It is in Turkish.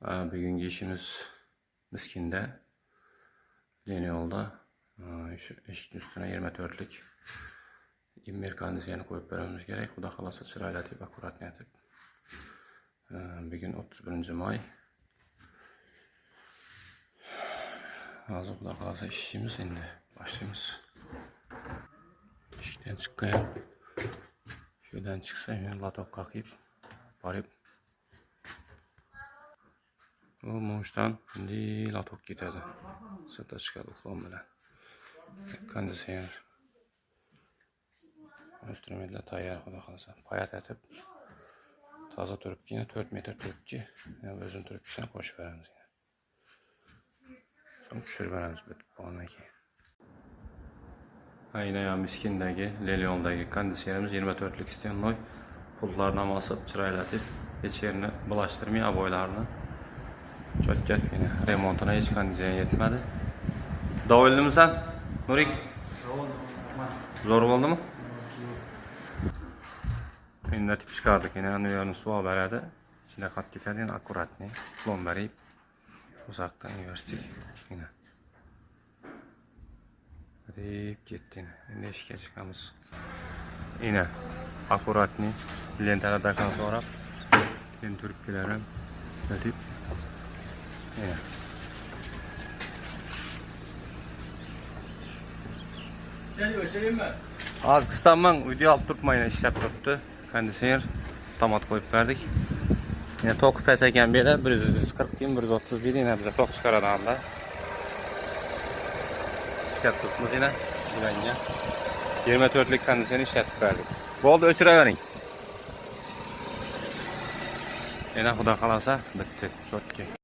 Bugungi ishimiz Miskinda, Leniyolda şu eshikning ustuna 24'lik immer konditsioner qo'yib beramiz kerak. Xudo xolasa chiroylatib, akkuratni etib. Bugun 31 may. Hozir xudo xolasa ishimiz endi boshlaymiz. Eshikdan chiqqan. Şuradan chiqsa, latokka qilib borib bu mo'shdan endi latok ketadi. Sirtga chiqadi uqlon bilan. Konditsioner. Instrumentlar tayyor xudo xolasa. Payat etib toza turibgina 4 metr turibki, o'zini turibgina qo'shib beramiz. So'ng tushirib beramiz bitib bo'lgandan keyin. Aynan Miskindagi, Lelyondagi konditsionerimiz 24'lik Stenloy. Pullarni asıp chiroylatib, hech yerini bulaştırmay, aboylarni cho'tkab, yine remontuna hech qanday ziyon yetmadi. Довольныйmisan, Nurik? Zo'r bo'ldimi? Endi tip chiqardik, yine bu yerni suv olib beradi. İçinde qat ketadi, yine akkuratni plombarib uzoqdan yubordik. Yine rip ketdi. Endi ishga chiqamiz. Yine akkuratni lentalardan sonra keyin turibkilarim o'tib yine az qistamman video olib turibman, ishlab turibdi. Konditsioner tomat qo'yib berdik. Yine tok pes ekan bu yerda 140 din 130 din yine bize tok chiqaradi hamda. İşlab turibmiz yine bilanga 24'lik konditsioner ishlatib berdik. Bo'ldi, o'chiravering. Yine xudo xolasa bitti, cho'tki.